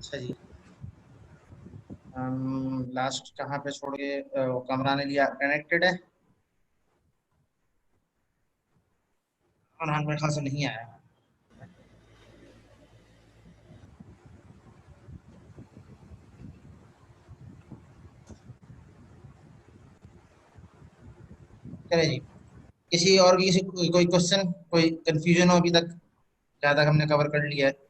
अच्छा जी। लास्ट कहाँ पे छोड़ के कमरा ने लिया कनेक्टेड है। फरहान मेरे ख्याल से नहीं आया। चले जी। किसी और की कोई क्वेश्चन कोई कंफ्यूजन हो अभी तक जहाँ तक हमने कवर कर लिया है।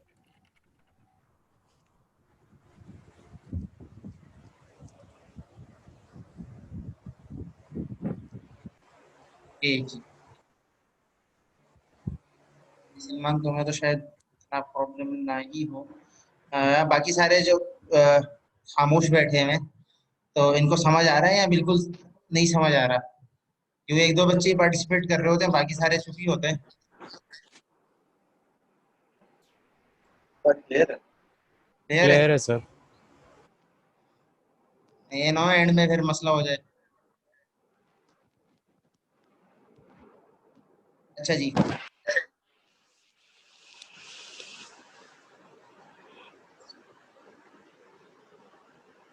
जी। सलमान तुम्हें तो शायद इतना प्रॉब्लम ना ही हो। बाकी सारे जो अ, खामोश बैठे हैं तो इनको समझ आ रहा है या बिल्कुल नहीं समझ आ रहा। क्योंकि एक दो बच्चे पार्टिसिपेट कर रहे होते हैं बाकी सारे चुप ही होते हैं। क्लियर है। क्लियर है। क्लियर है सर। ये ना एंड में फिर मसला हो जाए। अच्छा जी।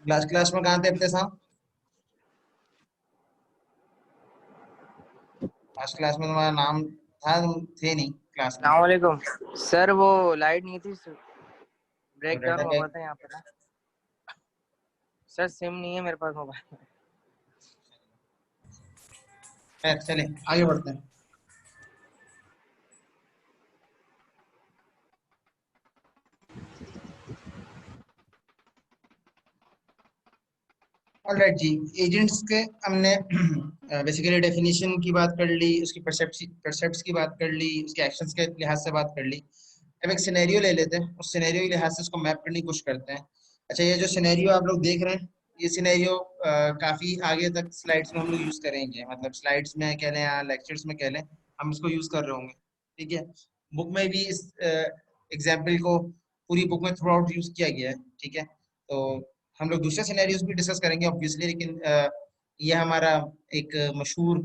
क्लास क्लास में कहाँ थे अपने साहब। लास्ट क्लास में तुम्हारा नाम था तुम थे नहीं क्लास में। अस्सलामुअलैकुम सर। वो लाइट नहीं थी, तो ब्रेक डाउन डाटा हुआ पैक। था यहाँ पे ना। सर सिम नहीं है मेरे पास मोबाइल। चले आगे बढ़ते हैं। ऑलराइट जी। एजेंट्स के हमने बेसिकली डेफिनेशन की बात कर ली, उसकी परसेप्ट्स की बात कर ली, उसके एक्शंस के लिहाज से बात कर ली। अब एक सिनेरियो ले लेते हैं, उस सिनेरियो के लिहाज से उसको मैप करने की कोशिश करते हैं। अच्छा, ये जो सिनेरियो आप लोग देख रहे हैं ये सिनेरियो काफी आगे तक स्लाइड्स में हम लोग यूज करेंगे, मतलब स्लाइड्स में कह लें या लेक्चर्स में कह लें, हम इसको यूज कर रहे होंगे। ठीक है। बुक में भी इस एग्जाम्पल को पूरी बुक में थ्रू आउट यूज किया गया है। ठीक है। तो हम लोग दूसरे सिनेरियोज भी डिस्कस करेंगे ऑब्वियसली, लेकिन ये हमारा एक मशहूर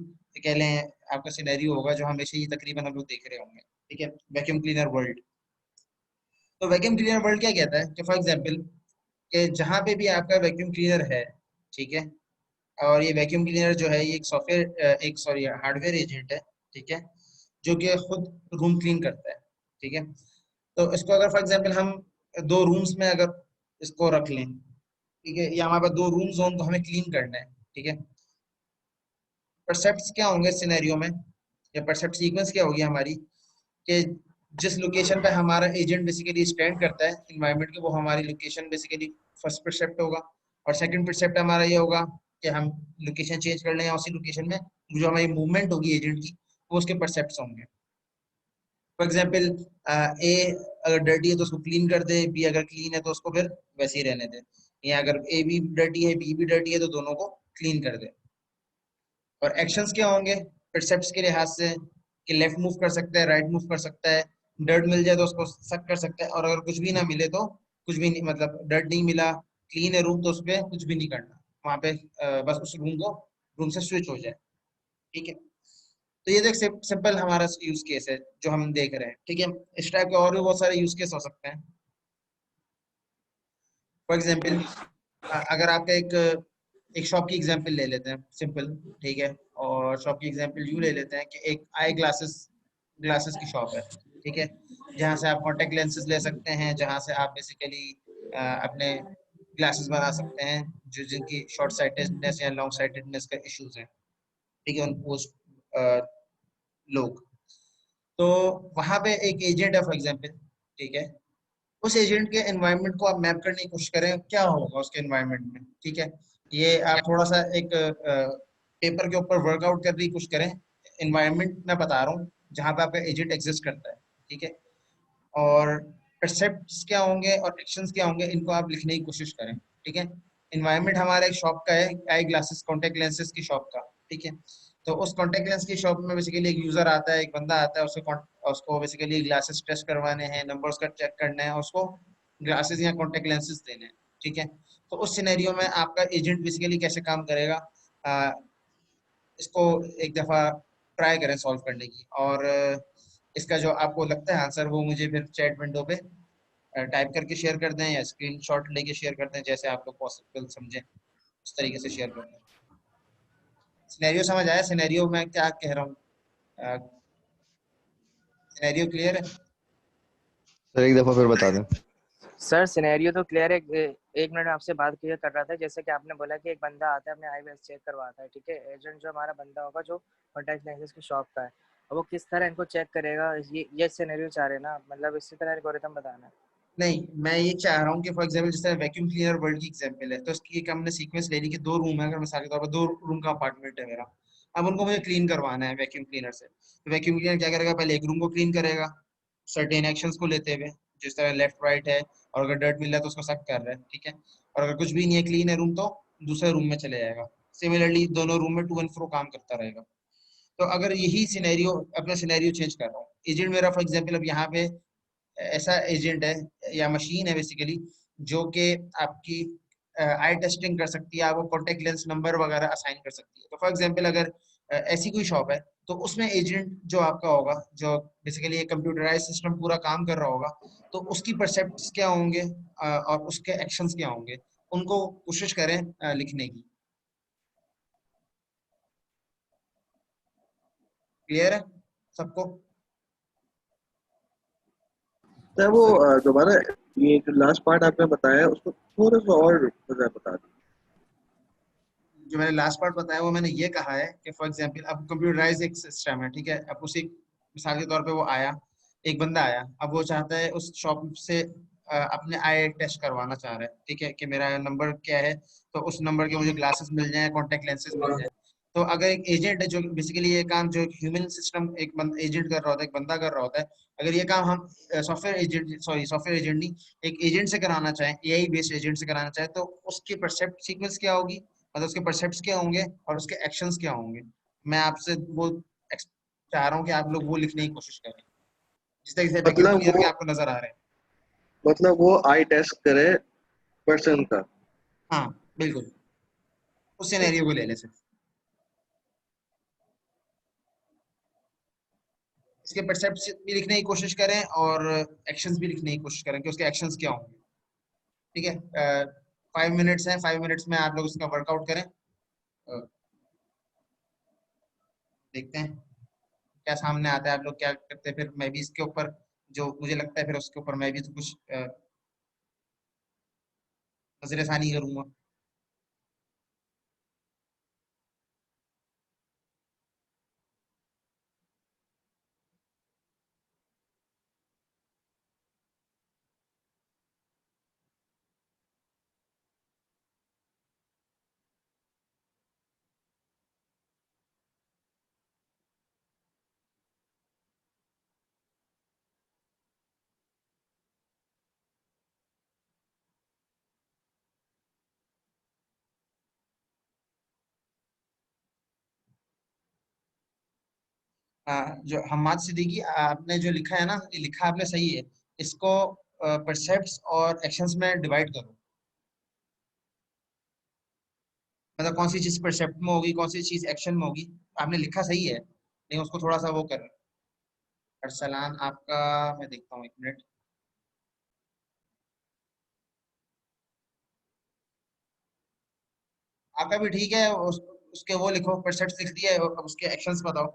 कह लें आपका सिनेरियो होगा जो हमेशा ही तकरीबन हम लोग देख रहे होंगे। ठीक है। Vacuum cleaner world. तो वैक्यूम क्लीनर वर्ल्ड क्या कहता है कि फॉर एग्जांपल कि जहां पे भी आपका वैक्यूम क्लीनर है, ठीक है, और ये वैक्यूम क्लीनर जो है ये एक सॉफ्टवेयर एक सॉरी हार्डवेयर एजेंट है। ठीक है। जो कि खुद रूम क्लीन करता है। ठीक है। तो इसको अगर फॉर एग्जांपल हम दो रूम्स में अगर इसको रख लें, ठीक है, या हमारे पास दो रूम जोन को हमें क्लीन करना है। ठीक है। परसेप्ट्स क्या होंगे सिनेरियो में, या परसेप्ट सीक्वेंस क्या होगी हमारी कि जिस लोकेशन पे हमारा एजेंट बेसिकली स्टैंड करता है इन्वायरमेंट के, वो हमारी लोकेशन बेसिकली फर्स्ट परसेप्ट होगा। और सेकंड परसेप्ट हमारा ये होगा कि हम लोकेशन चेंज कर लें या उसी लोकेशन में जो हमारी मूवमेंट होगी एजेंट की वो उसके परसेप्ट होंगे। फॉर एग्जाम्पल ए अगर डर्टी है तो उसको क्लीन कर दे, बी अगर क्लीन है तो उसको फिर वैसे ही रहने दे, या अगर ए भी डर्टी है बी भी डर्टी है तो दोनों को क्लीन कर दे। और एक्शंस क्या होंगे परसेप्ट्स के लिहाज से कि लेफ्ट मूव कर सकता है, राइट मूव कर सकता है, डर्ट मिल जाए तो उसको सक कर सकता है, और अगर कुछ भी ना मिले तो कुछ भी नहीं, मतलब डर्ट नहीं मिला क्लीन है रूम तो उस पर कुछ भी नहीं करना वहां पे, बस उस रूम से स्विच हो जाए। ठीक है। तो ये तो एक सिंपल हमारा यूज केस है जो हम देख रहे हैं। ठीक है। इस टाइप के और भी बहुत सारे यूज केस हो सकते हैं। फॉर एग्जाम्पल अगर आपका एक शॉप की एग्जांपल ले लेते हैं सिंपल। ठीक है। और शॉप की एग्जांपल यूँ ले लेते हैं कि एक आई ग्लासेस ग्लासेस की शॉप है। ठीक है। जहाँ से आप कॉन्टेक्ट लेंसेज ले सकते हैं, जहाँ से आप बेसिकली अपने ग्लासेस बना सकते हैं जो जिनकी शॉर्ट साइटेडनेस या लॉन्ग साइटेडनेस का इश्यूज है। ठीक है। उनको लोग, तो वहाँ पे एक एजेंट है फॉर एग्जांपल। ठीक है। उस एजेंट के एनवायरनमेंट को आप मैप करने की कोशिश करें क्या होगा उसके एनवायरनमेंट में। ठीक है। ये आप थोड़ा सा एक पेपर के ऊपर वर्कआउट करने की कोशिश करें। एनवायरनमेंट मैं बता रहा हूँ जहाँ पे आपका एजेंट एग्जिस्ट करता है। ठीक है। और परसेप्ट्स क्या होंगे और एक्शंस क्या होंगे इनको आप लिखने की कोशिश करें। ठीक है। एनवायरनमेंट हमारा एक शॉप का है, आई ग्लासेस कॉन्टेक्ट लेंसेज की शॉप का। ठीक है। तो उस कॉन्टेक्ट लेंस की शॉप में बेसिकली एक यूजर आता है, एक बंदा आता है, उसको बेसिकली ग्लासेस टेस्ट करवाने हैं, नंबर्स का चेक करना है, उसको ग्लासेस या कॉन्टेक्ट लेंसेज देने हैं। ठीक है। तो उस सिनेरियो में आपका एजेंट बेसिकली कैसे काम करेगा, आ, इसको एक दफा ट्राई करें सॉल्व करने की, और इसका जो आपको लगता है आंसर वो मुझे फिर चैट विंडो पे टाइप करके शेयर कर दें या स्क्रीनशॉट लेके शेयर कर दें, जैसे आप लोग पॉसिबल समझें उस तरीके से शेयर कर दें। सिनेरियो समझ आया? सिनेरियो मैं क्या कह रहा हूँ? सिनेरियो क्लियर है? सर एक दफा फिर बता दें। सर सिनेरियो तो क्लियर है। एक मिनट आपसे बात क्लियर कर रहा था। जैसे कि आपने बोला कि एक बंदा आता है अपने आई चेक करवाता है, ठीक है। एजेंट जो हमारा बंदा होगा जो कॉन्टैक्ट लेंसेज की शॉप का है, अब वो किस तरह इनको चेक करेगा, ये सिनेरियो चाह रहे हैं ना, मतलब इसी तरह एल्गोरिथम बताना है। नहीं, मैं ये चाह रहा हूँ कि फॉर एग्जांपल जैसे वैक्यूम क्लीनर वर्ल्ड की एग्जांपल है, तो इसकी एक हमने सीक्वेंस ले ली कि 2 रूम है, अगर मिसाल के तौर पर 2 रूम का अपार्टमेंट है मेरा। अब उनको मुझे क्लीन करवाना है वैक्यूम क्लीनर से, तो वैक्यूम क्लीनर क्या करेगा? पहले एक रूम को क्लीन करेगा सर्टेन एक्शंस को लेते हुए, जिस तरह लेफ्ट राइट है, और अगर डर्ट मिल रहा है तो उसको सक कर रहा है, ठीक है। और अगर कुछ भी नहीं है, क्लीन है रूम, तो दूसरे रूम में चले जाएगा। सिमिलरली दोनों रूम में टू एंड फ्रो काम करता रहेगा। तो अगर यही सिनेरियो, अपना सिनेरियो चेंज कर रहा हूँ, एजेंट मेरा फॉर एग्जांपल अब यहाँ पे ऐसा एजेंट है या मशीन है बेसिकली, जो कि आपकी आई टेस्टिंग कर सकती है, आपको कॉन्टेक्ट लेंस नंबर वगैरह असाइन कर सकती है। तो फॉर एग्जांपल अगर ऐसी कोई शॉप है, तो उसमें एजेंट जो आपका होगा, जो बेसिकली एक कंप्यूटराइज सिस्टम पूरा काम कर रहा होगा, तो उसकी परसेप्ट्स क्या होंगे और उसके एक्शंस क्या होंगे, उनको कोशिश करें लिखने की। क्लियर है सबको? सर वो दोबारा ये जो लास्ट पार्ट आपने बताया है, उसको थोड़ा सा और मजा बता दीजिए। जो मैंने लास्ट पार्ट बताया वो मैंने ये कहा है कि फॉर एग्जांपल अब कंप्यूटराइज एक सिस्टम है, ठीक है। अब उसी मिसाल के तौर पे वो आया, एक बंदा आया, अब वो चाहता है उस शॉप से अपने आई टेस्ट करवाना चाह रहा है, ठीक है, कि मेरा नंबर क्या है, तो उस नंबर के मुझे ग्लासेस मिल जाए, कॉन्टेक्ट लेंसेज मिल जाए। तो अगर एक एजेंट है जो बेसिकली ये काम, जो ह्यूमन सिस्टम एक एजेंट कर रहा होता है, एक बंदा कर रहा होता है, अगर ये काम हम software agent, sorry software agent नहीं, एक एजेंट से कराना चाहें, एआई बेस्ड एजेंट से कराना चाहें, तो उसकी परसेप्ट सीक्वेंस क्या होगी, मतलब उसके परसेप्ट्स क्या होंगे और उसके एक्शंस क्या होंगे। मैं आपसे वो चाह रहा हूँ कि आप लोग वो लिखने की कोशिश करें, जिस तरीके से वैक्यूम मतलब क्लीनर वो के आपको नजर आ रहे हैं। मतलब वो आई टेस्ट करे पर्सन का। हाँ, बिल्कुल, उस सिनेरियो को ले ले सिर्फ, इसके परसेप्ट्स भी लिखने की कोशिश करें और एक्शंस भी लिखने की कोशिश करें कि उसके एक्शंस क्या होंगे, ठीक है। 5 मिनट्स हैं, 5 मिनट्स में आप लोग उसका वर्कआउट करें। देखते हैं क्या सामने आता है, आप लोग क्या करते हैं, फिर मैं भी इसके ऊपर जो मुझे लगता है फिर उसके ऊपर मैं भी तो कुछ नजरसानी करूंगा। जो हम्माद सिद्दीकी आपने जो लिखा है ना, ये लिखा आपने सही है। इसको परसेप्ट्स और एक्शंस में डिवाइड करो, मतलब कौन सी चीज परसेप्ट में होगी, कौन सी चीज एक्शन में होगी। आपने लिखा सही है, लेकिन उसको थोड़ा सा वो कर। अरसलान आपका, मैं देखता हूँ, 1 मिनट। आपका भी ठीक है, उसके वो लिखो, परसेप्ट लिख दिया है, अब उसके एक्शंस बताओ।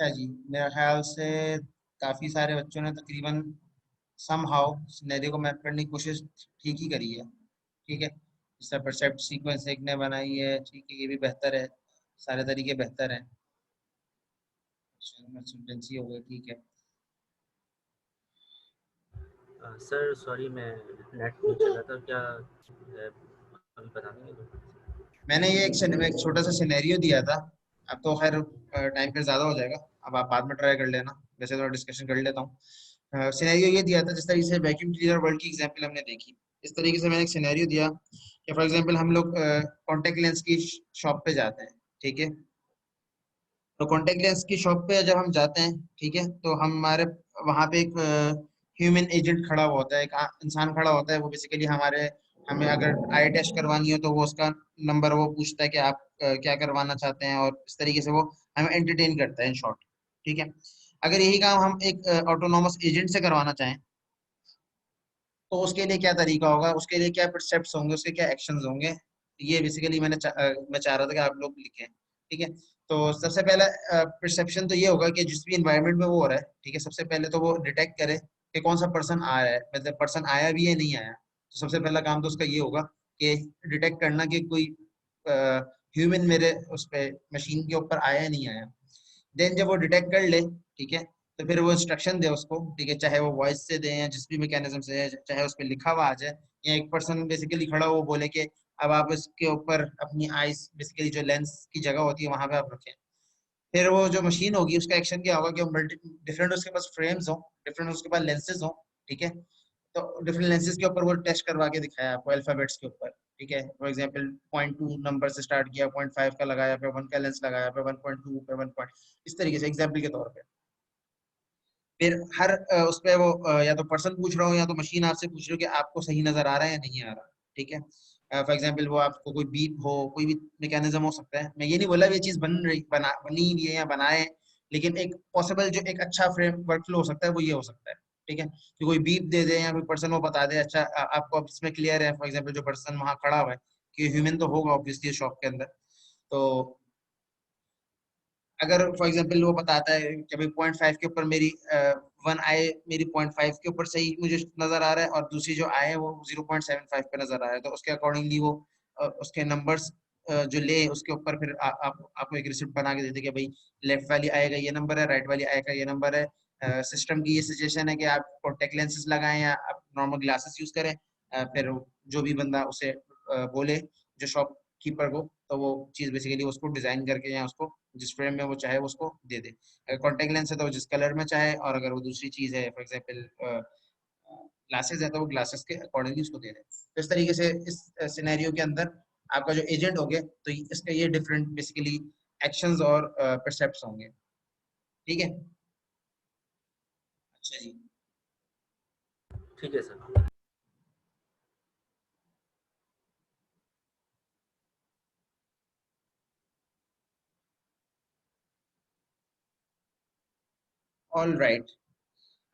अच्छा जी, मेरे ख्याल से काफ़ी सारे बच्चों ने तकरीबन समहाउ सिनेरियो को मैप करने की कोशिश ठीक ही करी है। ठीक है, जैसा परसेप्ट सीक्वेंस एक ने बनाई है, ठीक है, ये भी बेहतर है, सारे तरीके बेहतर हैं। सेंटेंसी हो गई, ठीक है। सर सॉरी, मैं नेट नहीं चल रहा था, क्या अभी बता देंगे? मैंने ये एक छोटा सा सिनेरियो दिया था। अब तो खैर टाइम पे ज़्यादा हो जाएगा, अब आप बाद में ट्राई कर लेना, वैसे तो डिस्कशन कर लेता हूँ। सिनेरियो ये दिया था जिस तरीके से वैक्यूम क्लीनर वर्ल्ड की एग्जांपल हमने देखी, इस तरीके से मैंने एक सिनेरियो दिया कि फॉर एग्जांपल हम लोग कॉन्टेक्ट लेंस की शॉप पे जाते हैं। ठीक है, तो कॉन्टेक्ट लेंस की शॉप पे जब हम जाते हैं, ठीक है, तो हमारे वहाँ पे एक ह्यूमन एजेंट खड़ा हुआ होता है, एक इंसान खड़ा होता है। वो बेसिकली हमें अगर आई टेस्ट करवानी हो तो वो उसका नंबर वो पूछता है कि आप क्या करवाना चाहते हैं, और इस तरीके से वो हमें एंटरटेन करता है इन शॉर्ट। ठीक है, अगर यही काम हम एक ऑटोनोमस एजेंट से करवाना चाहें तो उसके लिए क्या तरीका होगा, उसके लिए क्या परसेप्ट्स होंगे, उसके क्या एक्शंस होंगे, ये बेसिकली मैं चाह रहा था कि आप लोग लिखें। ठीक है, तो सबसे पहला परसेप्शन तो ये होगा कि जिस भी इन्वायरमेंट में वो हो रहा है, ठीक है, सबसे पहले तो वो डिटेक्ट करे कि कौन सा पर्सन आ रहा है, मतलब पर्सन आया भी है नहीं आया। तो सबसे पहला काम तो उसका ये होगा कि डिटेक्ट करना कि कोई ह्यूमन मेरे उस पे मशीन के ऊपर आया है नहीं आया। देन जब वो डिटेक्ट कर ले, ठीक है, तो फिर वो इंस्ट्रक्शन दे उसको, ठीक है, चाहे वो वॉइस से दे या जिस भी मैकेनिज्म से है, चाहे उस पर लिखा हुआ आ जाए या एक पर्सन बेसिकली खड़ा हो वो बोले कि अब आप इसके ऊपर अपनी आईज बेसिकली जो लेंस की जगह होती है वहां पे आप रखें। फिर वो जो मशीन होगी उसका एक्शन क्या होगा कि मल्टी डिफरेंट उसके पास फ्रेम्स हो, डिफरेंट उसके पास लेंसेज हो। ठीक है, तो डिफरेंट लेंसेज के ऊपर वो टेस्ट करवा के दिखाया आपको अल्फाबेट्स के ऊपर। ठीक है, फॉर एग्जांपल 0.2 नंबर से स्टार्ट किया, 0.5 का लगाया, फिर 1 का लेंस लगाया, फिर 1.2, फिर 1 पॉइंट, इस तरीके से एग्जाम्पल के तौर पे। फिर हर उस पे वो या तो पर्सन पूछ रहा हो या तो मशीन आपसे पूछ रही हो कि आपको सही नजर आ रहा है या नहीं आ रहा। ठीक है, फॉर एग्जांपल वो आपको कोई बीप हो, कोई भी मैकेनिज्म हो सकता है। मैं ये नहीं बोला ये चीज बनी भी है या बनाए, लेकिन एक पॉसिबल जो एक अच्छा फ्रेम वर्कफ्लो हो सकता है वो ये हो सकता है। ठीक है, कि कोई बीप दे दे या कोई पर्सन वो बता दे, अच्छा आपको अब इसमें क्लियर है, फॉर एग्जाम्पल जो पर्सन वहां खड़ा हुआ है कि ह्यूमन तो होगा ऑब्वियसली शॉप के अंदर। तो अगर फॉर एग्जांपल वो बताता है कि भाई 0.5 के ऊपर मेरी 1 आई मेरी 0.5 के ऊपर सही मुझे नजर आ रहा है, और दूसरी जो आई है वो 0.75 पे नजर आ रहा है, तो उसके अकॉर्डिंगली वो उसके नंबर्स जो ले उसके ऊपर फिर आपको एक रिसिप्ट बना के देते कि भाई लेफ्ट वाली आई का ये नंबर है, राइट वाली आई का ये नंबर है। सिस्टम की ये सजेशन है कि आप कॉन्टेक्ट लेंसेज लगाएं या आप नॉर्मल ग्लासेस यूज करें। फिर जो भी बंदा उसे बोले जो शॉप कीपर को, तो वो चीज बेसिकली उसको डिजाइन करके या उसको जिस फ्रेम में वो चाहे वो उसको दे दे। अगर कॉन्टेक्ट लेंस है तो वो जिस कलर में चाहे, और अगर वो दूसरी चीज है फॉर एग्जांपल ग्लासेस है तो वो ग्लासेस के अकॉर्डिंगली उसको दे दे। तो इस तरीके से इस सिनेरियो के अंदर आपका जो एजेंट हो गया तो इसका ये डिफरेंट बेसिकली एक्शंस और परसेप्ट्स होंगे। ठीक है, अच्छा जी, ठीक है सर। All right.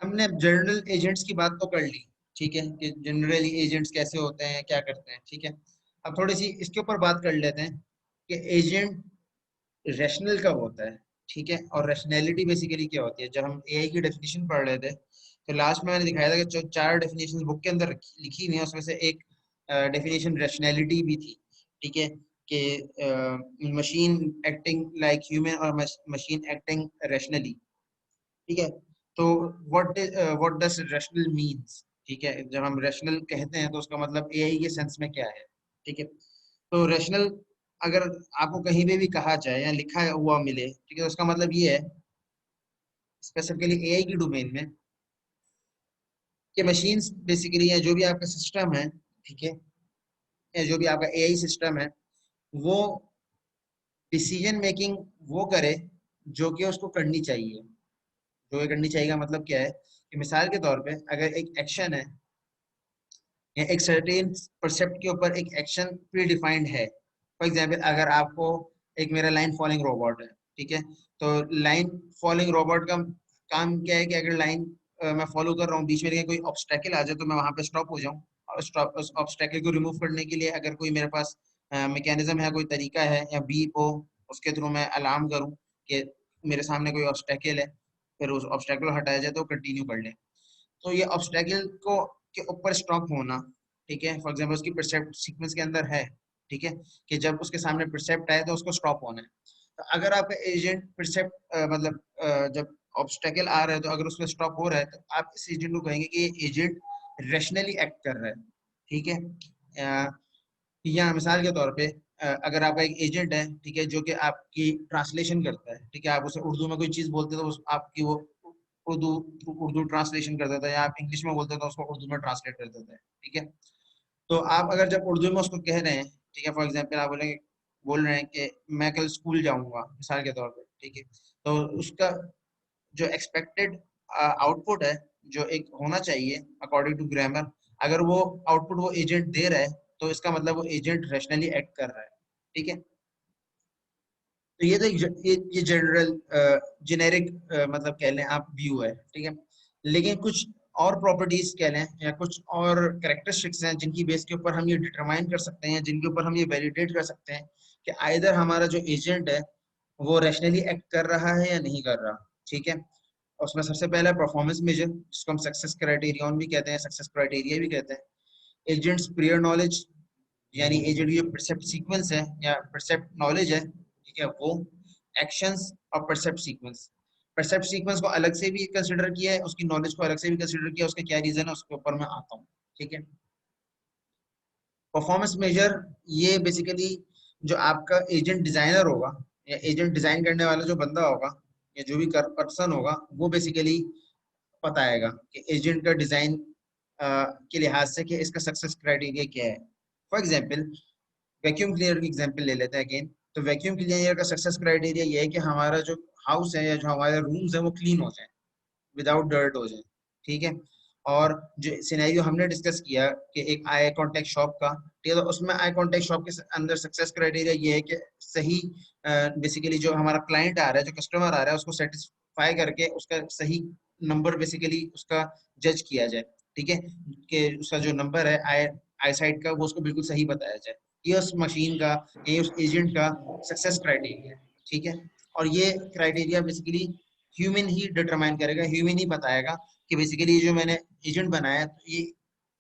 हमने जनरल एजेंट्स की बात तो कर ली, ठीक है, कि जनरली एजेंट्स कैसे होते हैं, क्या करते हैं। ठीक है, अब थोड़ी सी इसके ऊपर बात कर लेते हैं कि एजेंट रैशनल कब होता है। ठीक है, और रैशनैलिटी बेसिकली क्या होती है। जब हम एआई की डेफिनेशन पढ़ रहे थे तो लास्ट में मैंने दिखाया था कि जो 4 डेफिनेशन बुक के अंदर लिखी हुई है उसमें से एक डेफिनेशन रैशनैलिटी भी थी। ठीक है, कि मशीन एक्टिंग लाइक ह्यूमन और मशीन एक्टिंग रैशनली। ठीक है, तो व्हाट डज रैशनल मीन्स। ठीक है, जब हम रैशनल कहते हैं तो उसका मतलब एआई के सेंस में क्या है। ठीक है, तो रैशनल अगर आपको कहीं पे भी कहा जाए या लिखा हुआ मिले, ठीक है, तो उसका मतलब ये है स्पेसिफिकली एआई की डोमेन में कि मशीन्स बेसिकली या जो भी आपका सिस्टम है, ठीक है, या जो भी आपका एआई सिस्टम है वो डिसीजन मेकिंग वो करे जो कि उसको करनी चाहिए। जो ये करनी चाहिए का मतलब क्या है कि मिसाल के तौर पे अगर एक एक्शन है या एक सर्टेन परसेप्ट के ऊपर एक एक्शन प्री डिफाइंड है। फॉर एग्जांपल अगर आपको एक मेरा लाइन फॉलोइंग रोबोट है, ठीक है, तो लाइन फॉलोइंग रोबोट का काम क्या है कि अगर लाइन मैं फॉलो कर रहा हूँ, बीच में कोई ऑब्स्टेकल आ जाए तो मैं वहां पे स्टॉप हो जाऊँ, और स्टॉप उस ऑब्स्टेकल को रिमूव करने के लिए अगर कोई मेरे पास मैकेनिज्म है, कोई तरीका है या बीप हो उसके थ्रू मैं अलार्म करूँ कि मेरे सामने कोई ऑब्स्टेकल है, फिर उस ऑब्स्टेकल हटाया जाए तो कंटिन्यू कर ले। तो ये ऑब्स्टेकल को के ऊपर स्टॉप होना, ठीक है, फॉर एग्जांपल उसकी परसेप्ट सीक्वेंस के अंदर है, ठीक है, कि जब उसके सामने परसेप्ट आए तो उसको स्टॉप होना है। तो अगर आपका एजेंट परसेप्ट मतलब जब ऑब्स्टेकल आ रहा है तो अगर उसमें स्टॉप हो रहा है तो आप इस एजेंट को कहेंगे कि ये एजेंट रैशनली एक्ट कर रहा है, ठीक है। या मिसाल के तौर पे अगर आपका एक एजेंट है, ठीक है, जो कि आपकी ट्रांसलेशन करता है, ठीक है, आप उसे उर्दू में कोई चीज बोलते हो तो आपकी वो उर्दू उर्दू ट्रांसलेशन कर देता है, या आप इंग्लिश में बोलते हो तो उसको उर्दू में ट्रांसलेट कर देता है, ठीक है। तो आप अगर जब उर्दू में उसको कह रहे हैं, ठीक है, फॉर एग्जांपल आप बोल रहे हैं कि मैं कल स्कूल जाऊंगा, मिसाल के तौर पे, ठीक है, तो उसका जो एक्सपेक्टेड आउटपुट है, जो एक होना चाहिए अकॉर्डिंग टू ग्रामर, अगर वो आउटपुट वो एजेंट दे रहा है तो इसका मतलब वो एजेंट रैशनली एक्ट कर रहा है, ठीक है। तो ये तो ये जनरल जेनेरिक मतलब कह लें आप व्यू है, ठीक है। लेकिन कुछ और प्रॉपर्टीज कह लें या कुछ और कैरेक्टरिस्टिक्स हैं जिनकी बेस के ऊपर हम ये डिटरमाइन कर सकते हैं, जिनके ऊपर हम ये वैलिडेट कर सकते हैं कि आइदर हमारा जो एजेंट है वो रैशनली एक्ट कर रहा है या नहीं कर रहा, ठीक है। उसमें सबसे पहला परफॉर्मेंस मेजर, जिसको हम सक्सेस क्राइटेरियन भी कहते हैं, सक्सेस क्राइटेरिया भी कहते हैं। एजेंट्स प्रियर नॉलेज, यानी एजेंट की जो परसेप्ट सीक्वेंस है या परसेप्ट नॉलेज है, ठीक है, वो एक्शंस और परसेप्ट सीक्वेंस। परसेप्ट सीक्वेंस को अलग से भी कंसिडर किया है, उसकी नॉलेज को अलग से भी कंसिडर किया, उसका क्या रीजन है उसके ऊपर मैं आता हूँ, ठीक है। परफॉर्मेंस मेजर ये बेसिकली जो आपका एजेंट डिजाइनर होगा या एजेंट डिजाइन करने वाला जो बंदा होगा या जो भी पर्सन होगा, वो बेसिकली बताएगा कि एजेंट का डिजाइन के लिहाज से कि इसका सक्सेस क्राइटेरिया क्या है। फॉर एग्जांपल वैक्यूम क्लीनर की एग्जांपल ले लेते हैं अगेन। तो वैक्यूम क्लीनर का सक्सेस क्राइटेरिया ये है कि हमारा जो हाउस है या जो हमारे रूम्स है वो क्लीन हो जाए, विदाउट डर्ट हो जाए, ठीक है। और जो सिनेरियो हमने डिस्कस किया कि एक आई कांटेक्ट शॉप का, ठीक है, तो उसमें आई कांटेक्ट शॉप के अंदर सक्सेस क्राइटेरिया ये है कि सही बेसिकली जो हमारा क्लाइंट आ रहा है, जो कस्टमर आ रहा है, उसको सेटिस्फाई करके उसका सही नंबर बेसिकली उसका जज किया जाए, ठीक है, कि उसका जो नंबर है आई आई साइड का वो उसको बिल्कुल सही बताया जाए। ये उस मशीन का, ये उस एजेंट का सक्सेस क्राइटेरिया है, ठीक है। और ये क्राइटेरिया बेसिकली ह्यूमन ही डिटरमाइन करेगा, ह्यूमन ही बताएगा कि बेसिकली जो मैंने एजेंट बनाया तो ये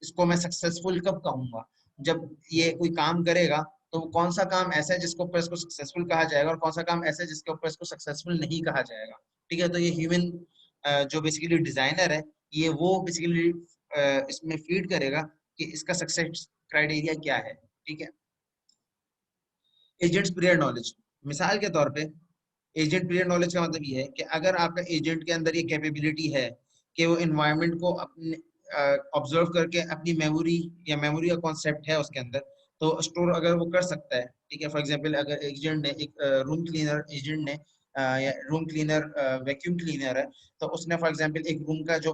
इसको मैं सक्सेसफुल कब कहूंगा, जब ये कोई काम करेगा तो कौन सा काम ऐसा है जिसके ऊपर इसको सक्सेसफुल कहा जाएगा और कौन सा काम ऐसा है जिसके ऊपर इसको सक्सेसफुल नहीं कहा जाएगा, ठीक है। तो ये ह्यूमन जो बेसिकली डिजाइनर है, ये वो बेसिकली इसमें फीड करेगा कि इसका सक्सेस क्राइटेरिया क्या है, ठीक है। एजेंट्स पीरियड नॉलेज, मिसाल के तौर पे एजेंट पीरियड नॉलेज का मतलब ये है कि अगर आपका एजेंट के अंदर ये कैपेबिलिटी है कि वो एनवायरनमेंट को अपने ऑब्जर्व करके अपनी मेमोरी या मेमोरी का कॉन्सेप्ट है उसके अंदर, तो स्टोर अगर वो कर सकता है, ठीक है। फॉर एग्जांपल अगर एजेंट ने एक रूम क्लीनर एजेंट ने या रूम क्लीनर वैक्यूम क्लीनर है, तो उसने फॉर एग्जांपल एक रूम का जो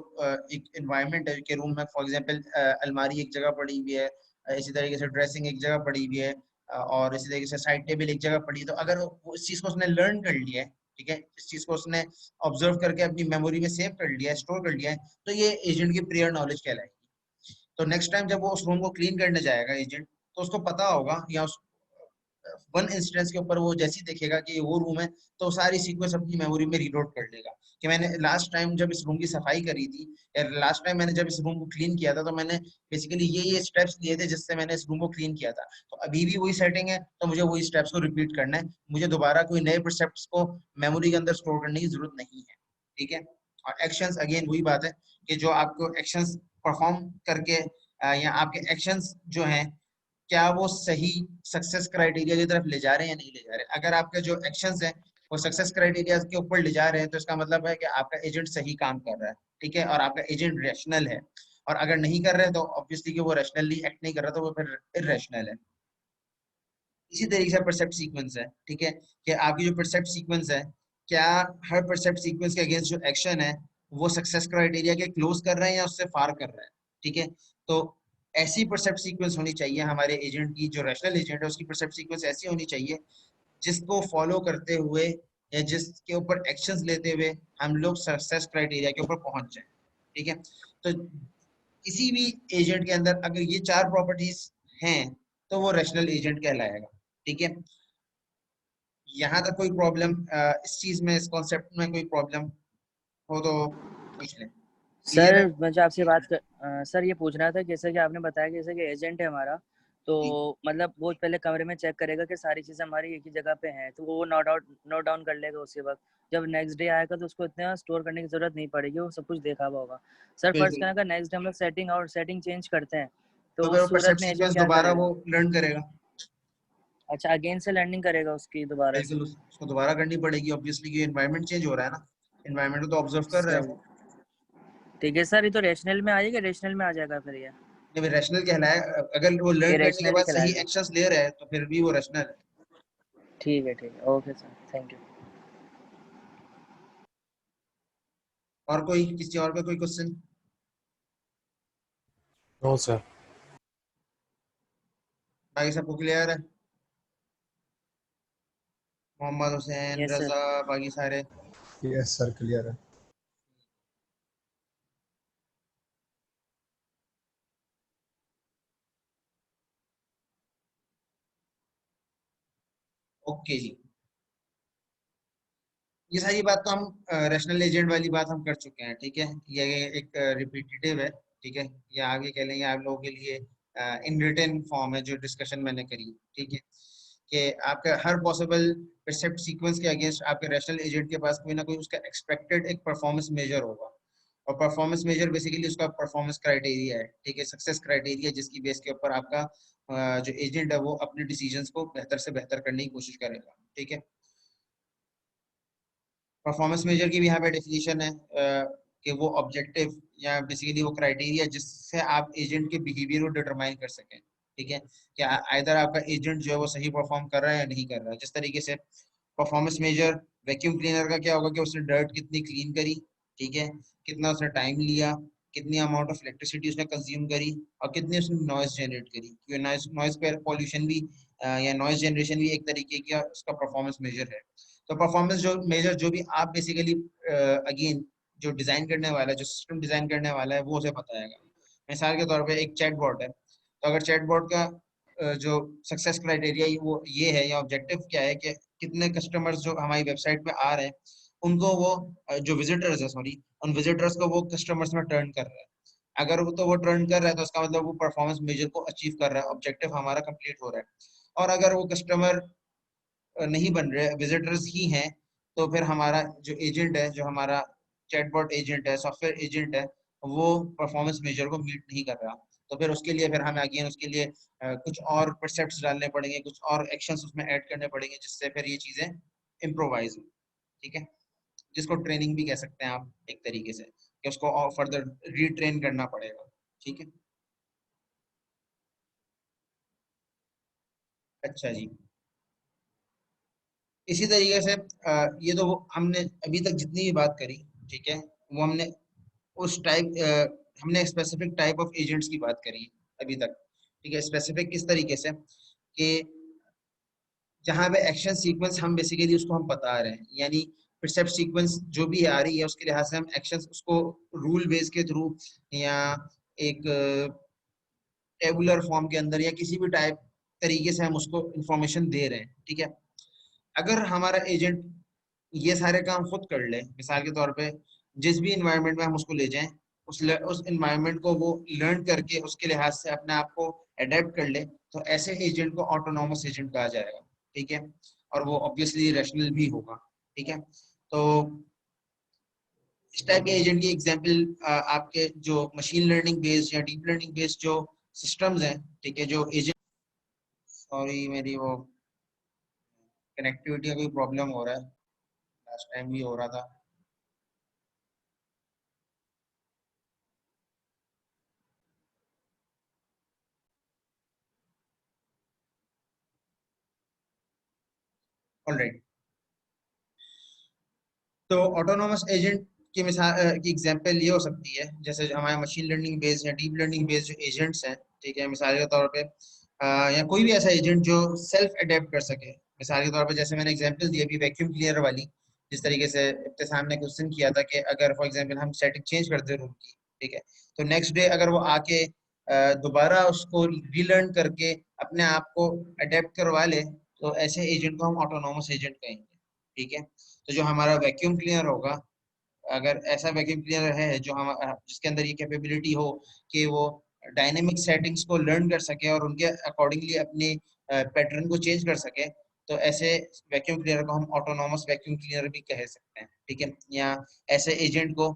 एक एनवायरनमेंट है कि रूम में फॉर एग्जांपल अलमारी एक जगह पड़ी हुई है, इसी तरीके से ड्रेसिंग एक जगह पड़ी हुई है, और इसी तरीके से साइड टेबल एक जगह पड़ी है, तो अगर वो इस चीज को उसने लर्न कर लिया है, ठीक है, इस चीज को उसने ऑब्जर्व करके अपनी मेमोरी में सेव कर लिया है, स्टोर कर लिया है, तो ये एजेंट की प्रियर नॉलेज कहलाएगी। तो नेक्स्ट टाइम जब वो उस रूम को क्लीन करने जाएगा एजेंट, तो उसको पता होगा, या उस वन इंस्टेंस के ऊपर वो जैसे ही देखेगा कि ये वो रूम है, तो सारी सीक्वेंस अपनी मेमोरी में रीलोड कर लेगा कि मैंने लास्ट टाइम जब इस रूम की सफाई करी थी, या लास्ट टाइम मैंने जब इस रूम को क्लीन किया था, तो मैंने बेसिकली ये स्टेप्स लिए थे जिससे मैंने इस रूम को क्लीन किया था, तो अभी भी वही सेटिंग है, तो मुझे वही स्टेप्स को रिपीट करना है, मुझे दोबारा कोई नए परसेप्ट्स को मेमोरी के अंदर स्टोर करने की जरूरत नहीं है, ठीक है। और एक्शंस अगेन वही बात है कि जो आपको एक्शंस परफॉर्म करके या आपके एक्शंस जो हैं क्या वो सही सक्सेस क्राइटेरिया की तरफ ले जा रहे हैं या नहीं ले जा रहे हैं। अगर आपके जो एक्शंस हैं वो सक्सेस क्राइटेरिया के ऊपर ले जा रहे हैं, तो इसका मतलब है कि आपका एजेंट सही काम कर रहा है, ठीक है, और आपका एजेंट रैशनल है। और अगर नहीं कर रहे हैं तो ऑब्वियसली कि वो रैशनली एक्ट नहीं कर रहा, तो वो फिर इररेशनल है। इसी तरीके से परसेप्ट सीक्वेंस है, ठीक है, कि आपकी जो परसेप्ट सीक्वेंस है, क्या हर परसेप्ट सीक्वेंस के अगेंस्ट जो एक्शन है वो सक्सेस क्राइटेरिया के क्लोज कर रहे हैं या उससे फार कर रहे हैं, ठीक है। तो ऐसी परसेप्ट सीक्वेंस होनी चाहिए हमारे एजेंट की, जो रैशनल एजेंट है उसकी परसेप्ट सीक्वेंस ऐसी होनी चाहिए जिसको फॉलो करते हुए या जिसके ऊपर एक्शंस लेते हुए हम लोग सक्सेस क्राइटेरिया के ऊपर पहुंच जाए, ठीक है। तो किसी भी एजेंट के अंदर अगर ये चार प्रॉपर्टीज हैं तो वो रैशनल एजेंट कहलाएगा, ठीक है। यहाँ तक कोई प्रॉब्लम इस चीज में, इस कॉन्सेप्ट में कोई प्रॉब्लम हो तो पूछ लें। क्लियर है? सर मुझे आपसे सर ये पूछना था, जैसे कि आपने बताया कि जैसे कि एजेंट है हमारा, तो जी मतलब वो पहले कमरे में चेक करेगा कि सारी चीज़ें हमारी एक ही जगह पे हैं, तो वो नोट डाउन कर लेगा उसी वक्त। जब नेक्स्ट डे आएगा तो उसको इतना स्टोर करने की ज़रूरत नहीं पड़ेगी, वो सब कुछ देखा हुआ होगा। सर फर्स्ट बिल्कुल। क्या अगर नेक्स्ट डे हम लोग सेटिंग चेंज करते हैं, तो तो फिर वो उस सूरत परसेप्ट में एजेंट सीक्वेंस क्या दोबारा वो करेगा? लर्न करेगा। अच्छा, अगेन से लर्निंग करेगा उसकी दोबारा से? बिल्कुल, उसको दोबारा करनी पड़ेगी ऑब्वियसली, कि एनवायरनमेंट चेंज हो रहा है ना, एनवायरनमेंट को तो ऑब्जर्व कर रहा है सही, वो। ठीक है सर। ये तो रैशनल में आ जाएगा, रैशनल में आ जाएगा फिर ये? नहीं, रैशनल कहलाए, अगर वो ये लर्न करने के रैशनल ही बाद सही कहलाएगा? एक्शंस ले रहा है तो फिर भी वो रैशनल है। ठीक है, ठीक है, ओके सर, थैंक यू। और कोई, किसी और का कोई क्वेश्चन? No sir. बाकी सबको क्लियर है? Mohammad Hussain, yes sir. रजा, बाकी सारे? यस सर, क्लियर है। ओके जी। ये सारी बात तो हम रैशनल एजेंट वाली बात हम कर चुके हैं, ठीक है। ये एक रिपीटेटिव है, ठीक है। या आगे कह लेंगे आप लोगों के लिए इन रिटन फॉर्म है जो डिस्कशन मैंने करी, ठीक है। कि आपका हर पॉसिबल परसेप्ट सीक्वेंस के अगेंस्ट आपके रैशनल एजेंट के पास कोई ना कोई उसका एक्सपेक्टेड एक परफॉर्मेंस मेजर होगा। और परफॉर्मेंस मेजर बेसिकली उसका परफॉर्मेंस क्राइटेरिया है, ठीक है, सक्सेस क्राइटेरिया, जिसकी बेस के ऊपर आपका जो एजेंट है वो अपने डिसीजंस को बेहतर से बेहतर करने की कोशिश करेगा, ठीक है। परफॉर्मेंस मेजर की भी यहाँ पे डेफिनेशन है कि वो ऑब्जेक्टिव या बेसिकली वो क्राइटेरिया जिससे आप एजेंट के बिहेवियर को डिटरमाइन कर सकें, ठीक है। क्या आइदर आपका एजेंट जो है वो सही परफॉर्म कर रहा है या नहीं कर रहा है। जिस तरीके से परफॉर्मेंस मेजर वैक्यूम क्लीनर का क्या होगा कि उसने डर्ट कितनी क्लीन करी, ठीक है, कितना उसने टाइम लिया, कितनी अमाउंट ऑफ इलेक्ट्रिसिटी उसने कंज्यूम करी, और कितनी उसने नॉइज जनरेट करी, क्योंकि नॉइज पॉल्यूशन भी या नॉइज जनरेशन भी एक तरीके का उसका परफॉर्मेंस मेजर है। तो परफॉर्मेंस जो मेजर जो भी आप बेसिकली अगेन जो डिजाइन करने वाला है, जो सिस्टम डिजाइन करने वाला है, वो उसे बताएगा। मिसाल के तौर पे एक चैटबॉट है, तो अगर चैटबॉट का जो सक्सेस क्राइटेरिया वो ये है या ऑब्जेक्टिव क्या है कि कितने कस्टमर्स जो हमारी वेबसाइट पे आ रहे हैं उनको वो जो विजिटर्स है, सॉरी, उन विजिटर्स को वो कस्टमर्स में टर्न कर रहा है। अगर वो टर्न कर रहा है तो उसका मतलब वो परफॉर्मेंस मेजर को अचीव कर रहा है, ऑब्जेक्टिव हमारा कंप्लीट हो रहा है। और अगर वो कस्टमर नहीं बन रहे, विजिटर्स ही हैं, तो फिर हमारा जो एजेंट है, जो हमारा चैटबॉट एजेंट है, सॉफ्टवेयर एजेंट है, वो परफॉर्मेंस मेजर को मीट नहीं कर रहा। तो फिर उसके लिए फिर हमें अगेन उसके लिए कुछ और परसेप्ट्स डालने पड़ेंगे, कुछ और एक्शंस उसमें ऐड करने पड़ेंगे, जिससे फिर ये चीजें इम्प्रोवाइज हो, ठीक है। जिसको ट्रेनिंग भी कह सकते हैं आप एक तरीके से, कि उसको और फर्दर रीट्रेन करना पड़ेगा, ठीक है। अच्छा जी। इसी तरीके से ये तो हमने अभी तक जितनी भी बात करी, ठीक है, वो हमने उस हमने स्पेसिफिक टाइप ऑफ एजेंट्स की बात करी अभी तक, ठीक है। स्पेसिफिक किस तरीके से कि जहाँ पे एक्शन सीक्वेंस हम बेसिकली उसको हम बता रहे हैं, यानी परसेप्ट सीक्वेंस जो भी आ रही है उसके लिहाज से हम एक्शन उसको रूल बेस के थ्रू या एक टेबुलर फॉर्म के अंदर या किसी भी टाइप तरीके से हम उसको इंफॉर्मेशन दे रहे हैं, ठीक है। अगर हमारा एजेंट ये सारे काम खुद कर ले, मिसाल के तौर पे जिस भी इन्वायरमेंट में हम उसको ले जाएं, उस इन्वायरमेंट को वो लर्न करके उसके लिहाज से अपने आप को अडेप्ट कर ले, तो ऐसे एजेंट को ऑटोनॉमस एजेंट कहा जाएगा, ठीक है। और वो ऑब्वियसली रैशनल भी होगा, ठीक है। तो इस टाइप के एजेंट की एग्जांपल आपके जो मशीन लर्निंग बेस्ड या डीप लर्निंग बेस्ड जो सिस्टम्स हैं, ठीक है, जो एजेंट, सॉरी मेरी वो कनेक्टिविटी का कोई प्रॉब्लम हो रहा है, लास्ट टाइम भी हो रहा था। ऑलराइट। तो ऑटोनोमस एजेंट की मिसाल की एग्जांपल ये हो सकती है, जैसे जो हमारे मशीन लर्निंग बेस्ड या डीप लर्निंग बेस्ड जो एजेंट्स हैं, ठीक है, मिसाल के तौर पे या कोई भी ऐसा एजेंट जो सेल्फ अडेप्ट कर सके। मिसाल के तौर पे जैसे मैंने एग्जांपल दी अभी वैक्यूम क्लीनर वाली, जिस तरीके से इब्तिसाम ने क्वेश्चन किया था कि अगर फॉर एग्जांपल हम सेटिंग चेंज कर दे रूम की, ठीक है, तो नेक्स्ट डे अगर वो आके दोबारा उसको रीलर्न करके अपने आप को अडेप्ट करवा ले, तो ऐसे एजेंट को हम ऑटोनॉमस एजेंट कहेंगे, ठीक है। तो जो हमारा वैक्यूम क्लीनर होगा, अगर ऐसा वैक्यूम क्लीनर है जो हम जिसके अंदर ये कैपेबिलिटी हो कि वो डायनेमिक सेटिंग्स को लर्न कर सके और उनके अकॉर्डिंगली अपने पैटर्न को चेंज कर सके, तो ऐसे वैक्यूम क्लीनर को हम ऑटोनॉमस वैक्यूम क्लीनर भी कह सकते हैं, ठीक है। या ऐसे एजेंट को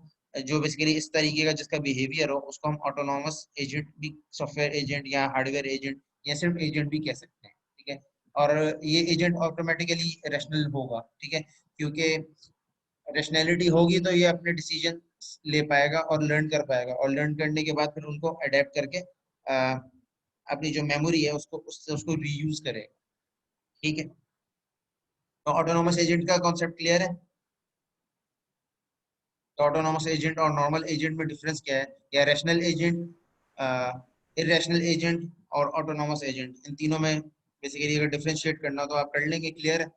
जो बेसिकली इस तरीके का जिसका बिहेवियर हो, उसको हम ऑटोनॉमस एजेंट भी, सॉफ्टवेयर एजेंट या हार्डवेयर एजेंट या सिर्फ एजेंट भी कह सकते हैं, ठीक है। और ये एजेंट ऑटोमेटिकली रैशनल होगा, ठीक है, क्योंकि रैशनैलिटी होगी तो ये अपने डिसीजन ले पाएगा और लर्न कर पाएगा, और लर्न करने के बाद फिर उनको अडेप्ट करके अपनी जो मेमोरी है उसको उससे उसको रीयूज करेगा, ठीक है। तो ऑटोनोमस एजेंट का कॉन्सेप्ट क्लियर है। तो ऑटोनोमस एजेंट और नॉर्मल एजेंट में डिफरेंस क्या है, या रैशनल एजेंट, इरेशनल एजेंट और ऑटोनोमस एजेंट, इन तीनों में बेसिकली अगर डिफरेंशिएट करना हो तो आप कर लेंगे। क्लियर है।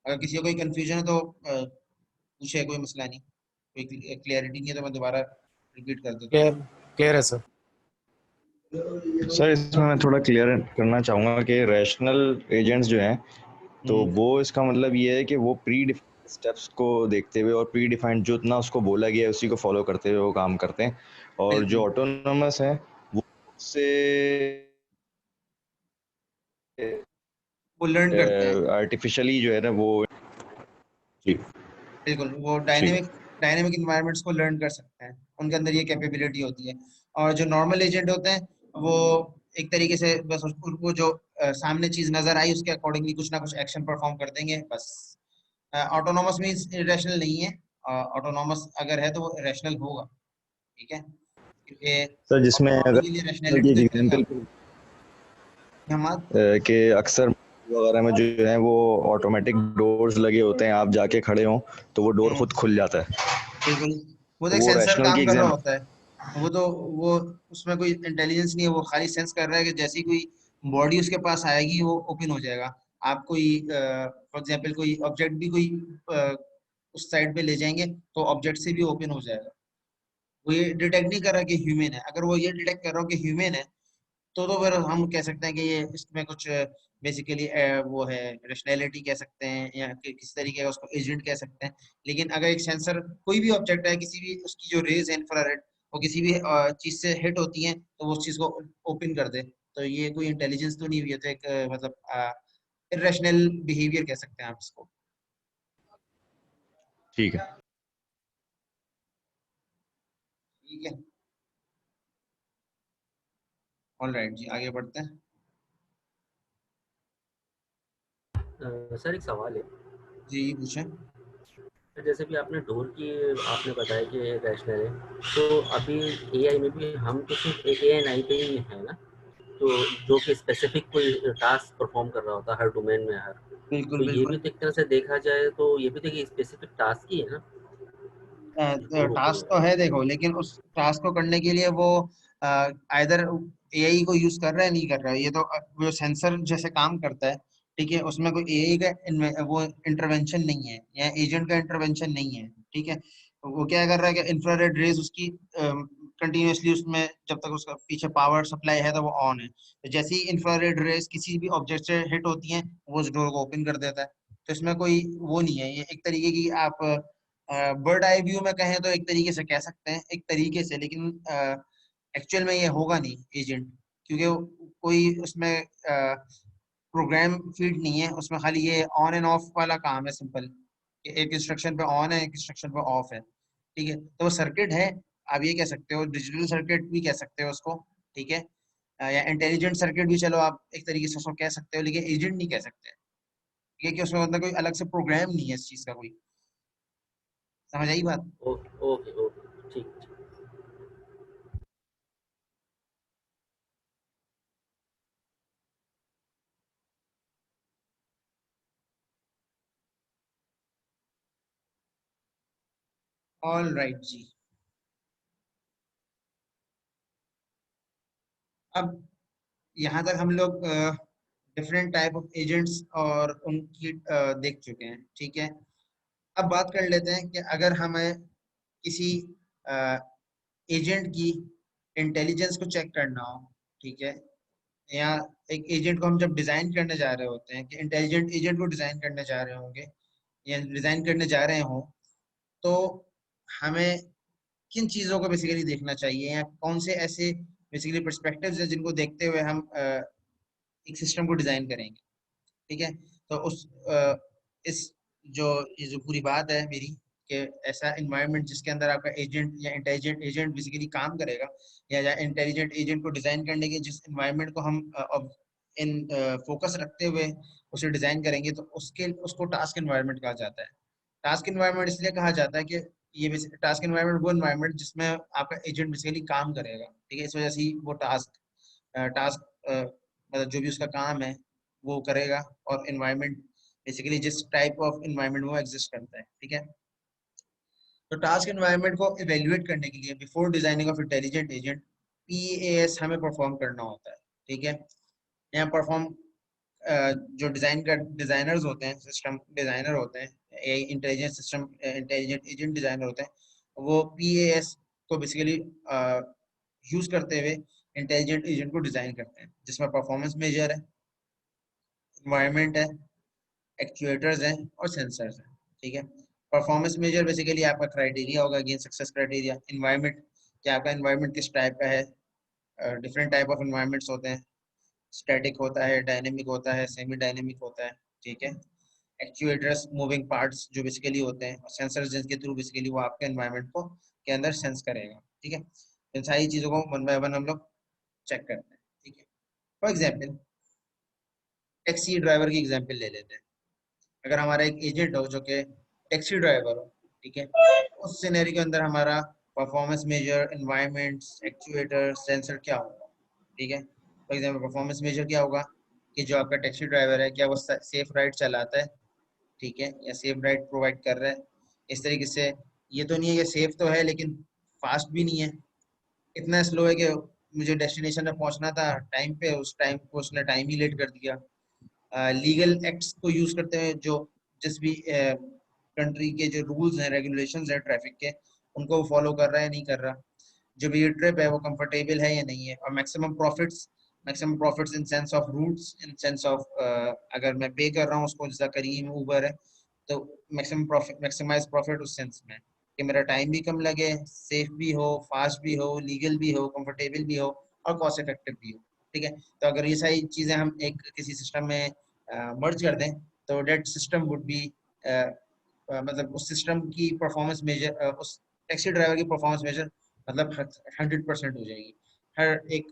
अगर किसी को कोई कंफ्यूजन है तो पूछे, कोई मसला नहीं, कोई क्लियरिटी नहीं है तो मैं दोबारा रिपीट कर देता हूँ। क्लियर क्लियर है सर। सर इसमें मैं थोड़ा क्लियर करना चाहूँगा कि रैशनल एजेंट्स जो हैं, तो वो इसका मतलब ये है कि वो प्री डिफाइंड स्टेप्स को देखते हुए और प्री डिफाइंड जो इतना उसको बोला गया है उसी को फॉलो करते हुए वो काम करते हैं, और जो बिल्कुल ऑटोनोमस है वो से वो लर्न करते हैं। आर्टिफिशियली जो है ना वो। जी। बिल्कुल वो जी। डायनेमिक इन्वायरमेंट्स को लर्न कर सकते हैं, उनके अंदर ये कैपेबिलिटी होती है। और जो नॉर्मल एजेंट होते हैं वो एक तरीके से बस उनको जो सामने चीज नजर आई उसके अकॉर्डिंगली कुछ ना कुछ एक्शन परफॉर्म कर देंगे बस। ऑटोनॉमस मींस इरेशनल नहीं है। ऑटोनॉमस अगर है तो वो रैशनल होगा, ठीक है, क्योंकि सर जिसमें अगर ऑटोनॉमी के लिए की रैशनैलिटी तो चाहिए एग्जांपल आपको। हम कि अक्सर वगैरह में जो है वो ऑटोमेटिक डोर्स लगे होते हैं, आप जाके खड़े हो तो वो डोर खुद खुल जाता है, बिल्कुल, वो तो तो एक वो सेंसर रैशनल की काम कर रहा एग्जांपल। होता है। वो तो वो उसमें कोई इंटेलिजेंस नहीं है, वो खाली सेंस कर रहा है कि जैसी कोई बॉडी उसके पास आएगी वो ओपन हो जाएगा। आप कोई फॉर एग्जांपल कोई ऑब्जेक्ट भी कोई अ, उस साइड पे ले जाएंगे तो ऑब्जेक्ट से भी ओपन हो जाएगा। वो ये डिटेक्ट नहीं कर रहा कि ह्यूमन है। अगर वो ये डिटेक्ट कर रहा हो कि ह्यूमन है तो फिर हम कह सकते हैं कि ये इसमें कुछ बेसिकली वो है, रैशनैलिटी कह सकते हैं या किस तरीके का उसको एजेंट कह सकते हैं। लेकिन अगर एक सेंसर कोई भी ऑब्जेक्ट है, किसी भी उसकी जो रेज है इंफ्रारेड, वो किसी भी चीज से हिट होती है तो वो उस चीज को ओपन कर दे, तो ये कोई इंटेलिजेंस तो नहीं हुई है, तो एक मतलब इरेशनल बिहेवियर कह सकते हैं आप इसको। ठीक है। ठीक है, ऑलराइट जी, आगे बढ़ते हैं। सर एक सवाल है। जी पूछें। जैसे भी आपने डोर की आपने बताया कि रैशनल है, तो अभी एआई में भी हम तो सिर्फ एक एएनआई पे ही है ना, तो जो कि स्पेसिफिक कोई टास्क परफॉर्म कर रहा होता है हर डोमेन में हर, बिल्कुल तो ये भी बिल्कुल। तो एक तरह से देखा जाए तो ये भी तो एक स्पेसिफिक टास्क ही है ना, जो डोर ओपन हो टास्क रहा तो है। है देखो, लेकिन उस टास्क को करने के लिए वो आइदर एआई को यूज कर रहा है नहीं कर रहा है, ये तो वो सेंसर जैसे काम करता है, ठीक है, उसमें कोई एआई का वो इंटरवेंशन नहीं है या एजेंट का इंटरवेंशन नहीं है, ठीक है। वो क्या कर रहा है कि इंफ्रारेड रेज उसकी कंटिन्यूअसली उसमें जब तक उसका पीछे पावर सप्लाई है तो वो ऑन है, तो जैसे ही इंफ्रारेड रेज किसी भी ऑब्जेक्ट से हिट होती हैं वो उस डोर को ओपन कर देता है। तो इसमें कोई वो नहीं है, ये एक तरीके की आप बर्ड आई व्यू में कहें तो एक तरीके से कह सकते हैं एक तरीके से, लेकिन एक्चुअल में ये होगा नहीं एजेंट, क्योंकि कोई उसमें प्रोग्राम फीड नहीं है उसमें, खाली ये ऑन एंड ऑफ वाला काम है सिंपल, एक इंस्ट्रक्शन पे ऑन है एक इंस्ट्रक्शन पे ऑफ है, ठीक है। तो वो सर्किट है, आप ये कह सकते हो, डिजिटल सर्किट भी कह सकते हो उसको, ठीक है। या इंटेलिजेंट सर्किट भी चलो आप एक तरीके से उसको कह सकते हो, लेकिन एजेंट नहीं कह सकते, ठीक है, कि उसमें मतलब कोई अलग से प्रोग्राम नहीं है इस चीज का कोई। समझ आई बात। ओके ओके ओके, ठीक ठीक। ऑल राइट जी। अब यहाँ तक हम लोग डिफरेंट टाइप ऑफ एजेंट्स और उनकी देख चुके हैं, ठीक है। अब बात कर लेते हैं कि अगर हमें किसी एजेंट की इंटेलिजेंस को चेक करना हो, ठीक है, या एक एजेंट को हम जब डिजाइन करने जा रहे होते हैं कि इंटेलिजेंट एजेंट को डिजाइन करने जा रहे होंगे या डिजाइन करने जा रहे हों, तो हमें किन चीजों को बेसिकली देखना चाहिए या कौन से ऐसे बेसिकली पर्सपेक्टिव्स हैं जिनको देखते हुए हम एक सिस्टम को डिजाइन करेंगे। ठीक है, तो इस जो ये जो पूरी बात है मेरी कि ऐसा इन्वायरमेंट जिसके अंदर आपका एजेंट या इंटेलिजेंट एजेंट बेसिकली काम करेगा, या इंटेलिजेंट एजेंट को डिजाइन करने के जिस इन्वायरमेंट को हम इन फोकस रखते हुए उसे डिजाइन करेंगे, तो उसको टास्क इन्वायरमेंट कहा जाता है। टास्क इन्वायरमेंट इसलिए कहा जाता है कि ये टास्क इन्वायरमेंट वो इन्वायरमेंट जिसमें आपका एजेंट बेसिकली काम करेगा। ठीक है, इस वजह से ही वो टास्क मतलब जो भी उसका काम है वो करेगा, और इन्वायरमेंट बेसिकली जिस टाइप ऑफ इन्वायरमेंट वो एग्जिस्ट करता है। ठीक है, तो टास्क इन्वायरमेंट को इवेल्युएट करने के लिए before designing of intelligent agent PAS हमें परफॉर्म करना होता है। ठीक है, यहाँ परफॉर्म जो डिजाइनर्स होते हैं, सिस्टम डिजाइनर होते हैं, intelligent system intelligent agent designer होते हैं, वो PAS को बेसिकली यूज करते हुए इंटेलिजेंट एजेंट को डिजाइन करते हैं, जिसमें परफॉर्मेंस मेजर है, इन्वायरमेंट है, एक्चुएटर्स हैं और सेंसर्स हैं। ठीक है, परफॉर्मेंस मेजर बेसिकली आपका क्राइटेरिया होगा, अगेन सक्सेस क्राइटेरिया। इन्वायरमेंट, क्या आपका इन्वायरमेंट किस टाइप का है, डिफरेंट टाइप ऑफ इन्वायरमेंट्स होते हैं, स्टैटिक होता है, डायनेमिक होता है, सेमी डायनेमिक होता है। ठीक है, एक्चुएटर्स मूविंग पार्ट्स जो बेसिकली होते हैं, और सेंसर्स जिनके थ्रू बेसिकली वो आपके एनवायरनमेंट को के अंदर सेंस करेगा। ठीक है, इन सारी चीज़ों को वन बाय वन हम लोग चेक करते हैं। ठीक है, फॉर एग्जाम्पल टैक्सी ड्राइवर की एग्जाम्पल ले लेते हैं। अगर हमारा एक एजेंट हो जो कि टैक्सी ड्राइवर हो, ठीक है, उस सिनेरियो के अंदर हमारा performance measure, environment, actuator, sensor क्या होगा। ठीक है, फॉर एग्जाम्पल परफॉर्मेंस मेजर क्या होगा कि जो आपका टैक्सी ड्राइवर है क्या वो सेफ राइड चलाता है, ठीक है, या सेफ राइड प्रोवाइड कर रहा है। इस तरीके से ये तो नहीं है कि सेफ तो है लेकिन फास्ट भी नहीं है, इतना स्लो है कि मुझे डेस्टिनेशन में पहुंचना था टाइम पे, उस टाइम को उसने टाइम ही लेट कर दिया। लीगल एक्ट्स को यूज करते हैं, जो जिस भी कंट्री के जो रूल्स हैं, रेगुलेशंस हैं ट्रैफिक के, उनको वो फॉलो कर रहा है नहीं कर रहा। जो भी ये ट्रिप है वो कंफर्टेबल है या नहीं है, और maximum profits in sense of routes, in sense of अगर मैं पे कर रहा हूँ उसको, जैसा करीम उबर है, तो मैक्सिमम प्रॉफिट, मैक्सिमाइज प्रॉफिट उस सेंस में कि मेरा टाइम भी कम लगे, सेफ भी हो, फास्ट भी हो, लीगल भी हो, कंफर्टेबल भी हो और कॉस्ट इफेक्टिव भी हो। ठीक है, तो अगर ये सारी चीजें हम एक किसी सिस्टम में मर्ज कर दें, तो डेट सिस्टम वुड बी मतलब उस सिस्टम की परफॉर्मेंस मेजर, उस टैक्सी ड्राइवर की परफॉर्मेंस मेजर मतलब 100% हो जाएगी। हर एक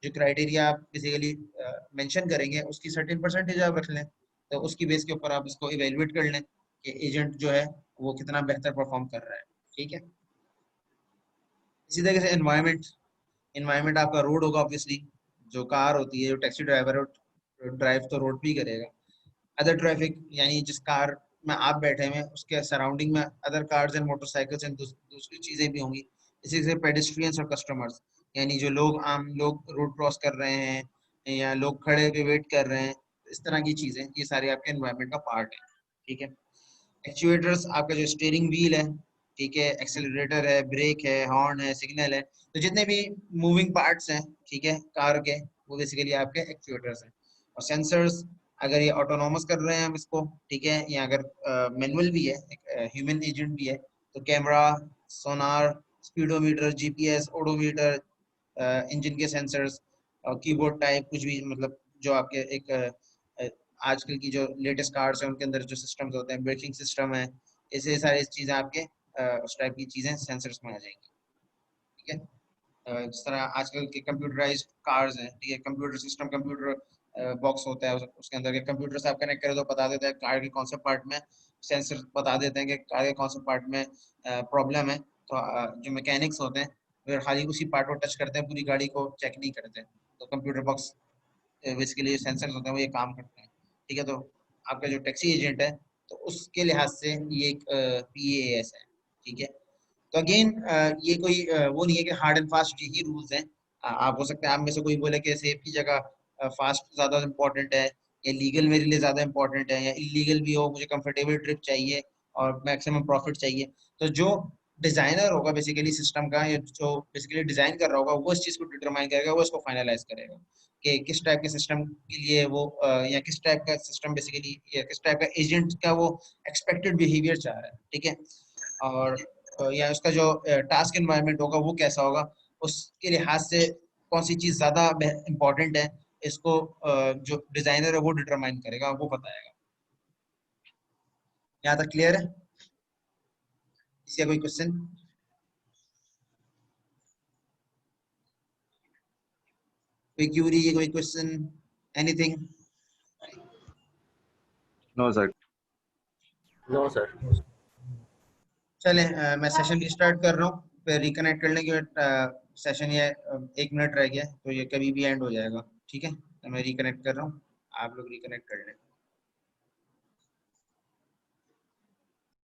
जो क्राइटेरिया आप बेसिकली मेंशन करेंगे उसकी सर्टेन परसेंटेज आप रख लें, तो उसकी बेस के ऊपर आप इसको इवेल्युएट कर लें कि एजेंट जो है वो कितना बेहतर परफॉर्म कर रहा है। ठीक है, इसी तरीके से एनवायरनमेंट आपका रोड होगा ऑब्वियसली। जो कार होती है, जो टैक्सी ड्राइवर है, ड्राइव तो रोड पे ही करेगा। अदर ट्रैफिक, यानी जिस कार में आप बैठे हुए हैं उसके सराउंडिंग में other cars and motorcycles and दूसरी चीजें भी होंगी। इसी से पेडेस्ट्रियंस और कस्टमर्स, यानी जो लोग आम लोग रोड क्रॉस कर रहे हैं या लोग खड़े होकर वेट कर रहे हैं, इस तरह की चीजें, ये सारे आपके एनवायरनमेंट का पार्ट है। ठीक है, एक्चुएटर्स आपका जो स्टीयरिंग व्हील है, ठीक है, एक्सेलरेटर है, ब्रेक है, हॉर्न है, सिग्नल है, तो जितने भी मूविंग पार्ट्स हैं, ठीक है, कार के, वो बेसिकली आपके एक्चुएटर्स हैं। और सेंसर्स, अगर ये ऑटोनोमस कर रहे हैं हम इसको, ठीक है, या अगर मैनुअल भी है, एक ह्यूमन एजेंट भी है, तो कैमरा, सोनार, स्पीडोमीटर, GPS, ओडोमीटर, इंजन के सेंसर्स, कीबोर्ड टाइप कुछ भी, मतलब जो आपके एक आजकल की जो लेटेस्ट कार्स हैं उनके अंदर जो सिस्टम्स होते हैं, ब्रेकिंग सिस्टम है, ऐसे सारी चीज़ें आपके उस टाइप की चीज़ें सेंसर्स में आ जाएंगी। ठीक है, जिस तरह आजकल के कंप्यूटराइज्ड कार्स हैं, ठीक है, कंप्यूटर सिस्टम, कंप्यूटर बॉक्स होता है, उसके अंदर के कंप्यूटर से आप कनेक्ट करें तो बता देता है कार के कौन से पार्ट में, सेंसर बता देते हैं कि कार के कौन से पार्ट में प्रॉब्लम है। तो जो मैकेनिक्स होते हैं वे खाली उसी पार्ट को टच करते हैं, पूरी गाड़ी को चेक नहीं करते हैं। तो कंप्यूटर बॉक्स बेसिकली सेंसर्स होते हैं वो ये काम करते हैं। ठीक है, तो आपका जो टैक्सी एजेंट है तो उसके लिहाज से ये एक PAS है। ठीक है, तो अगेन ये कोई वो नहीं है कि हार्ड एंड फास्ट यही रूल्स हैं। आप हो सकते हैं आप में से कोई बोले कि सेफ की जगह फास्ट ज़्यादा इम्पोर्टेंट है, या लीगल मेरे लिए ज़्यादा इम्पोर्टेंट है, या इलीगल भी हो, मुझे कंफर्टेबल ट्रिप चाहिए और मैक्सिमम प्रॉफिट चाहिए। तो जो डिजाइनर होगा बेसिकली सिस्टम का, या जो बेसिकली डिजाइन कर रहा होगा वो इस चीज को डिटरमाइन करेगा, वो इसको फाइनलाइज करेगा कि किस टाइप के सिस्टम के लिए वो या किस टाइप का सिस्टम बेसिकली, या किस टाइप का एजेंट का वो एक्सपेक्टेड बिहेवियर चाह रहा है, ठीक है। और या उसका जो टास्क एनवायरनमेंट होगा वो कैसा होगा, उसके लिहाज से कौन सी चीज ज्यादा इम्पोर्टेंट है, इसको जो डिजाइनर है वो डिटरमाइन करेगा, वो बताएगा। यहाँ तक क्लियर है? इसका कोई क्वेश्चन? कोई क्यूरी, कोई question, anything? No sir. No sir. चले मैं सेशन रिस्टार्ट कर रहा हूँ, फिर रिकनेक्ट करने के बाद सेशन ये 1 मिनट रह गया तो ये कभी भी एंड हो जाएगा, ठीक है। तो मैं रिकनेक्ट कर रहा हूँ, आप लोग रिकनेक्ट कर लें।